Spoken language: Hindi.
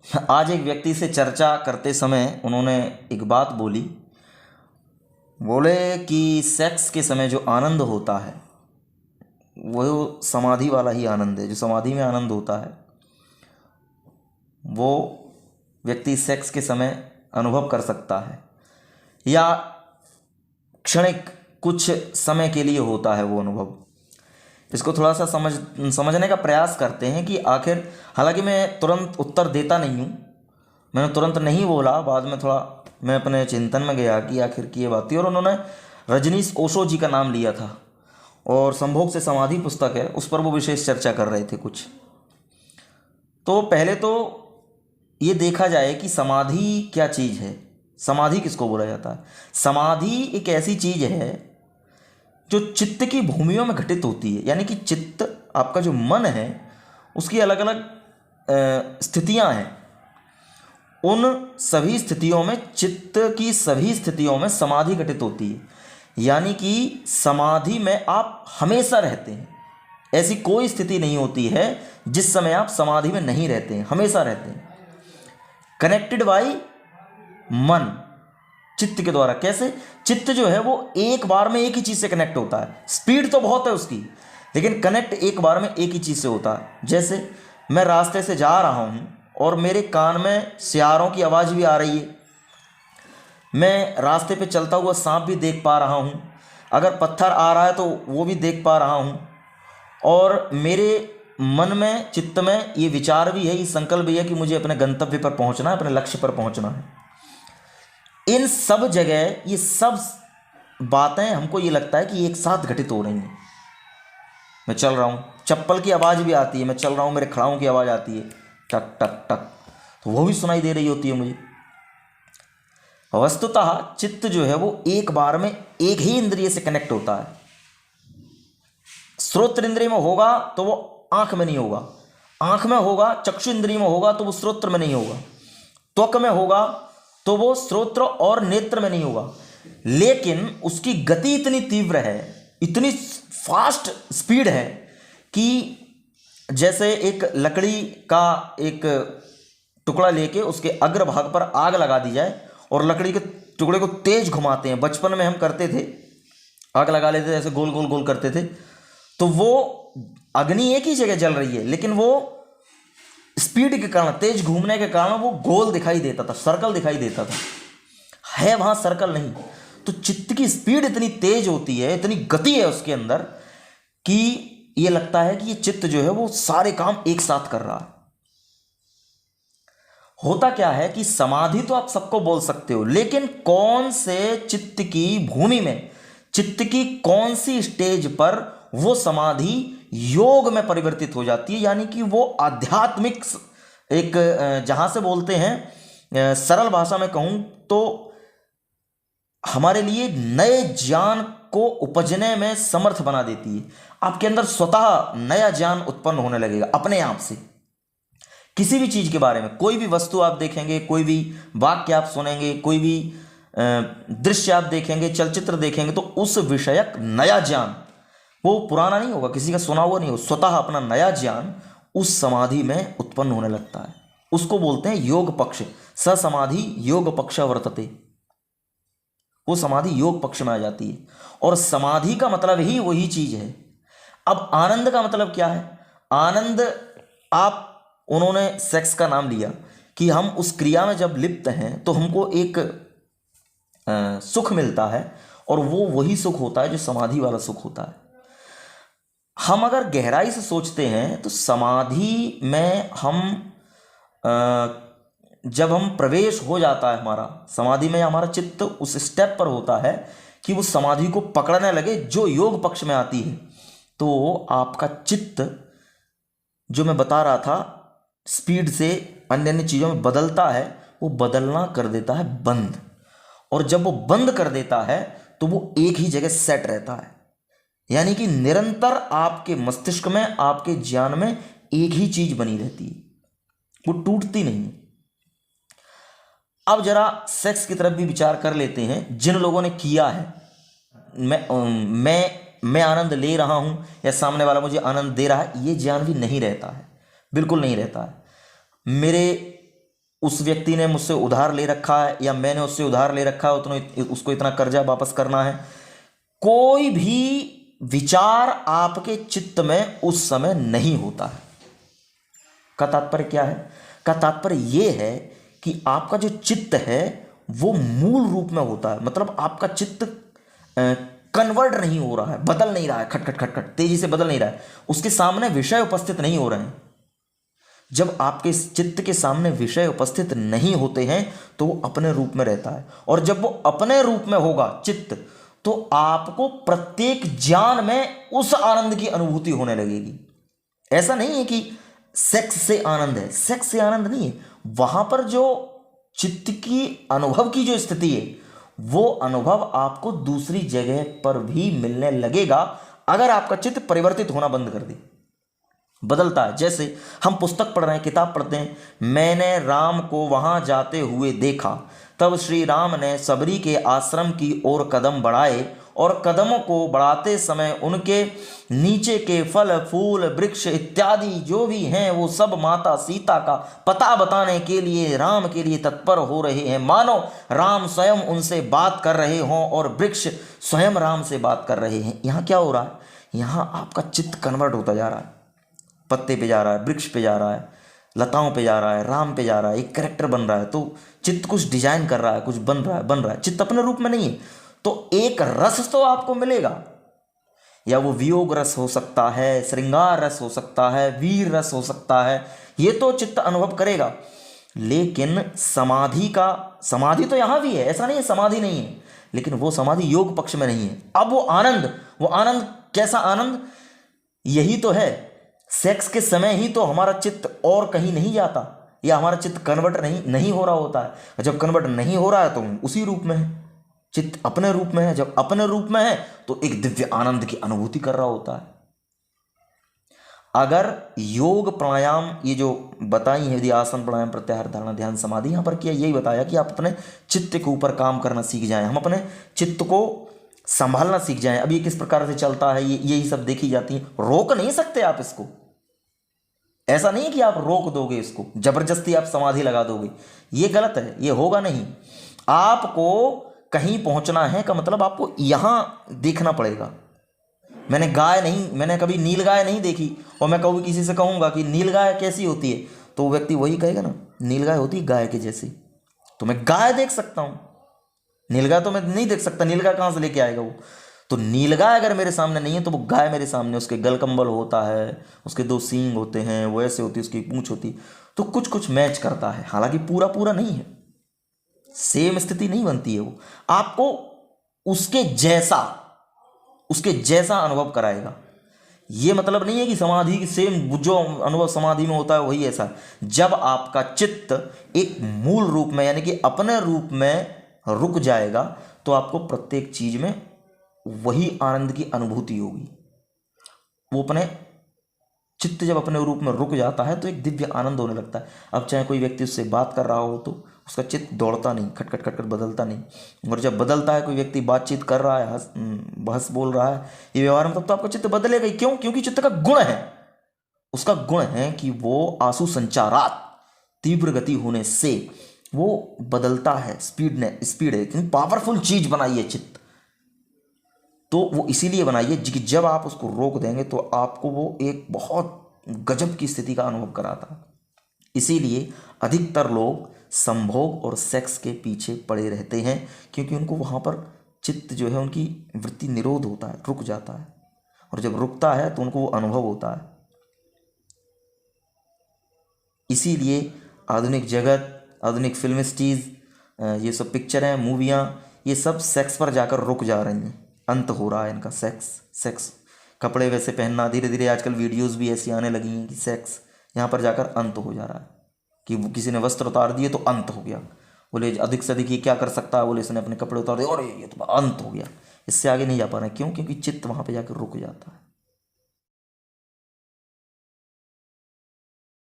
आज एक व्यक्ति से चर्चा करते समय उन्होंने एक बात बोली। बोले कि सेक्स के समय जो आनंद होता है वो समाधि वाला ही आनंद है। जो समाधि में आनंद होता है वो व्यक्ति सेक्स के समय अनुभव कर सकता है, या क्षणिक कुछ समय के लिए होता है वो अनुभव। इसको थोड़ा सा समझने का प्रयास करते हैं कि आखिर, हालांकि मैं तुरंत उत्तर देता नहीं हूँ, मैंने तुरंत नहीं बोला, बाद में थोड़ा मैं अपने चिंतन में गया कि आखिर की ये बात थी। और उन्होंने रजनीश ओशो जी का नाम लिया था और संभोग से समाधि पुस्तक है, उस पर वो विशेष चर्चा कर रहे थे कुछ। तो पहले तो ये देखा जाए कि समाधि क्या चीज़ है, समाधि किसको बोला जाता है। समाधि एक ऐसी चीज़ है जो चित्त की भूमियों में घटित होती है, यानी कि चित्त, आपका जो मन है, उसकी अलग अलग स्थितियां हैं। उन सभी स्थितियों में, चित्त की सभी स्थितियों में समाधि घटित होती है, यानी कि समाधि में आप हमेशा रहते हैं। ऐसी कोई स्थिति नहीं होती है जिस समय आप समाधि में नहीं रहते हैं, हमेशा रहते हैं। कनेक्टेड बाई मन, चित्त के द्वारा। कैसे? चित्त जो है वो एक बार में एक ही चीज से कनेक्ट होता है। स्पीड तो बहुत है उसकी, लेकिन कनेक्ट एक बार में एक ही चीज से होता है। जैसे मैं रास्ते से जा रहा हूं और मेरे कान में सियारों की आवाज भी आ रही है, मैं रास्ते पे चलता हुआ सांप भी देख पा रहा हूं, अगर पत्थर आ रहा है तो वो भी देख पा रहा हूं, और मेरे मन में, चित्त में ये विचार भी है, ये संकल्प भी है कि मुझे अपने गंतव्य पर पहुंचना है, अपने लक्ष्य पर पहुंचना है। इन सब जगह ये सब बातें हमको ये लगता है कि एक साथ घटित हो रही हैं। मैं चल रहा हूँ, चप्पल की आवाज़ भी आती है, मैं चल रहा हूँ, मेरे खड़ाओं की आवाज़ आती है, टक टक टक, तो वो भी सुनाई दे रही होती है मुझे। वस्तुतः चित्त जो है वो एक बार में एक ही इंद्रिय से कनेक्ट होता है। श्रोत्र इंद्रिय में होगा तो वो आंख में नहीं होगा, आंख में होगा, चक्षु इंद्रिय में होगा तो वो श्रोत्र में नहीं होगा, त्वक में होगा तो वो श्रोत्र और नेत्र में नहीं होगा। लेकिन उसकी गति इतनी तीव्र है, इतनी फास्ट स्पीड है कि जैसे एक लकड़ी का एक टुकड़ा लेके उसके अग्रभाग पर आग लगा दी जाए और लकड़ी के टुकड़े को तेज घुमाते हैं, बचपन में हम करते थे, आग लगा लेते थे, ऐसे गोल गोल गोल करते थे, तो वो अग्नि एक ही जगह जल रही है, लेकिन वो स्पीड के कारण, तेज घूमने के कारण वो गोल दिखाई देता था, सर्कल दिखाई देता था, है वहां सर्कल नहीं। तो चित्त की स्पीड इतनी तेज होती है, इतनी गति है उसके अंदर कि ये लगता है कि ये चित्त जो है वो सारे काम एक साथ कर रहा है। होता क्या है कि समाधि तो आप सबको बोल सकते हो, लेकिन कौन से चित्त की भूमि में, चित्त की कौन सी स्टेज पर वो समाधि योग में परिवर्तित हो जाती है, यानी कि वो आध्यात्मिक एक, जहां से बोलते हैं, सरल भाषा में कहूं तो हमारे लिए नए ज्ञान को उपजने में समर्थ बना देती है। आपके अंदर स्वतः नया ज्ञान उत्पन्न होने लगेगा अपने आप से। किसी भी चीज के बारे में, कोई भी वस्तु आप देखेंगे, कोई भी वाक्य आप सुनेंगे, कोई भी दृश्य आप देखेंगे, चलचित्र देखेंगे, तो उस विषयक नया ज्ञान, वो पुराना नहीं होगा, किसी का सुना हुआ नहीं होगा, स्वतः अपना नया ज्ञान उस समाधि में उत्पन्न होने लगता है। उसको बोलते हैं योग पक्ष। स समाधि योग पक्ष वर्तते, वो समाधि योग पक्ष में आ जाती है। और समाधि का मतलब ही वही चीज है। अब आनंद का मतलब क्या है? आनंद, आप, उन्होंने सेक्स का नाम लिया कि हम उस क्रिया में जब लिप्त हैं तो हमको एक सुख मिलता है, और वो वही सुख होता है जो समाधि वाला सुख होता है। हम अगर गहराई से सोचते हैं तो समाधि में हम, जब हम प्रवेश हो जाता है हमारा समाधि में, हमारा चित्त उस स्टेप पर होता है कि वो समाधि को पकड़ने लगे जो योग पक्ष में आती है, तो आपका चित्त, जो मैं बता रहा था, स्पीड से अन्य अन्य चीज़ों में बदलता है, वो बदलना कर देता है बंद। और जब वो बंद कर देता है तो वो एक ही जगह सेट रहता है, यानी कि निरंतर आपके मस्तिष्क में, आपके ज्ञान में एक ही चीज बनी रहती है, वो टूटती नहीं। अब जरा सेक्स की तरफ भी विचार कर लेते हैं। जिन लोगों ने किया है, मैं आनंद ले रहा हूं या सामने वाला मुझे आनंद दे रहा है, ये ज्ञान भी नहीं रहता है, बिल्कुल नहीं रहता है। मेरे उस व्यक्ति ने मुझसे उधार ले रखा है या मैंने उससे उधार ले रखा है, उतना उसको इतना कर्जा वापस करना है, कोई भी विचार आपके चित्त में उस समय नहीं होता है। का तात्पर्य क्या है? का तात्पर्य यह है कि आपका जो चित्त है वो मूल रूप में होता है, मतलब आपका चित्त कन्वर्ट नहीं हो रहा है, बदल नहीं रहा है, खटखट खटखट तेजी से बदल नहीं रहा है, उसके सामने विषय उपस्थित नहीं हो रहे हैं। जब आपके चित्त के सामने विषय उपस्थित नहीं होते हैं तो वो अपने रूप में रहता है, और जब वो अपने रूप में होगा चित्त, तो आपको प्रत्येक ज्ञान में उस आनंद की अनुभूति होने लगेगी। ऐसा नहीं है कि सेक्स से आनंद है, सेक्स से आनंद नहीं है, वहां पर जो चित्त की अनुभव की जो स्थिति है वो अनुभव आपको दूसरी जगह पर भी मिलने लगेगा अगर आपका चित्त परिवर्तित होना बंद कर दे, बदलता है। जैसे हम पुस्तक पढ़ रहे हैं, किताब पढ़ते हैं, मैंने राम को वहां जाते हुए देखा, तब श्री राम ने सबरी के आश्रम की ओर कदम बढ़ाए और कदमों को बढ़ाते समय उनके नीचे के फल फूल वृक्ष इत्यादि जो भी हैं वो सब माता सीता का पता बताने के लिए राम के लिए तत्पर हो रहे हैं, मानो राम स्वयं उनसे बात कर रहे हों और वृक्ष स्वयं राम से बात कर रहे हैं। यहाँ क्या हो रहा है? यहाँ आपका चित्त कन्वर्ट होता जा रहा है, पत्ते पे जा रहा है, वृक्ष पे जा रहा है, लताओं पे जा रहा है, राम पे जा रहा है, एक कैरेक्टर बन रहा है। तो चित्त कुछ डिजाइन कर रहा है, कुछ बन रहा है। चित्त अपने रूप में नहीं है, तो एक रस तो आपको मिलेगा, या वो वियोग रस हो सकता है, श्रृंगार रस हो सकता है, वीर रस हो सकता है, ये तो चित्त अनुभव करेगा। लेकिन समाधि तो यहां भी है, ऐसा नहीं है समाधि नहीं है, लेकिन वो समाधि योग पक्ष में नहीं है। अब वो आनंद कैसा आनंद? यही तो है, सेक्स के समय ही तो हमारा चित्त और कहीं नहीं जाता, या हमारा चित्त कन्वर्ट नहीं हो रहा होता है। जब कन्वर्ट नहीं हो रहा है तो उसी रूप में है, चित्त अपने रूप में है। जब अपने रूप में है तो एक दिव्य आनंद की अनुभूति कर रहा होता है। अगर योग प्राणायाम ये जो बताई है, यदि आसन प्राणायाम प्रत्याहार धारणा ध्यान समाधि, यहां पर किया यही बताया कि आप अपने चित्त के ऊपर काम करना सीख जाएं, हम अपने चित्त को संभालना सीख जाएं। अब ये किस प्रकार से चलता है यही सब देखी जाती है, रोक नहीं सकते आप इसको। ऐसा नहीं है कि आप रोक दोगे इसको, जबरदस्ती आप समाधि लगा दोगे, ये गलत है, ये होगा नहीं। आपको कहीं पहुंचना है का मतलब आपको यहां देखना पड़ेगा। मैंने कभी नीलगाय नहीं देखी, और मैं कभी किसी से कहूंगा कि नीलगाय कैसी होती है, तो व्यक्ति वही कहेगा ना, नीलगाय होती है गाय के जैसी। तो मैं गाय देख सकता हूं, नीलगाय तो मैं नहीं देख सकता, नीलगाय कहां से लेके आएगा वो? तो नीलगाय अगर मेरे सामने नहीं है तो वो गाय मेरे सामने, उसके गलकंबल होता है, उसके 2 सींग होते हैं, वो ऐसे होती है, उसकी पूंछ होती, तो कुछ कुछ मैच करता है, हालांकि पूरा नहीं है, सेम स्थिति नहीं बनती है। वो आपको उसके जैसा अनुभव कराएगा। ये मतलब नहीं है कि समाधि की सेम जो अनुभव समाधि में होता है वही ऐसा। जब आपका चित्त एक मूल रूप में यानी कि अपने रूप में रुक जाएगा तो आपको प्रत्येक चीज में वही आनंद की अनुभूति होगी। वो अपने चित्त जब अपने रूप में रुक जाता है तो एक दिव्य आनंद होने लगता है। अब चाहे कोई व्यक्ति उससे बात कर रहा हो तो उसका चित्त दौड़ता नहीं, खटखट खटखट बदलता नहीं, और जब बदलता है, कोई व्यक्ति बातचीत कर रहा है, बहस बोल रहा है ये व्यवहार में, तब तो आपका चित्त बदलेगा ही। क्यों? क्योंकि चित्त का गुण है, उसका गुण है कि वो आंसू संचारात तीव्र गति होने से वो बदलता है, स्पीड है, इतनी पावरफुल चीज बनाई है चित्त। तो वो इसीलिए बनाइए कि जब आप उसको रोक देंगे तो आपको वो एक बहुत गजब की स्थिति का अनुभव कराता है। इसीलिए अधिकतर लोग संभोग और सेक्स के पीछे पड़े रहते हैं, क्योंकि उनको वहाँ पर चित्त जो है उनकी वृत्ति निरोध होता है, रुक जाता है, और जब रुकता है तो उनको वो अनुभव होता है। इसीलिए आधुनिक जगत, आधुनिक फिल्मिस्टीज, ये सब पिक्चरें, मूवियाँ, ये सब सेक्स पर जाकर रुक जा रही हैं, अंत हो रहा है इनका। सेक्स कपड़े वैसे पहनना, धीरे धीरे आजकल वीडियोस भी ऐसी आने लगी हैं कि सेक्स यहाँ पर जाकर अंत हो जा रहा है, कि वो किसी ने वस्त्र उतार दिए तो अंत हो गया। बोले अधिक से अधिक ये क्या कर सकता है, बोले इसने अपने कपड़े उतार दिए और ये तो अंत हो गया। इससे आगे नहीं जा पा रहे हैं। क्यों? क्योंकि चित्त वहाँ पे जाकर रुक जाता है।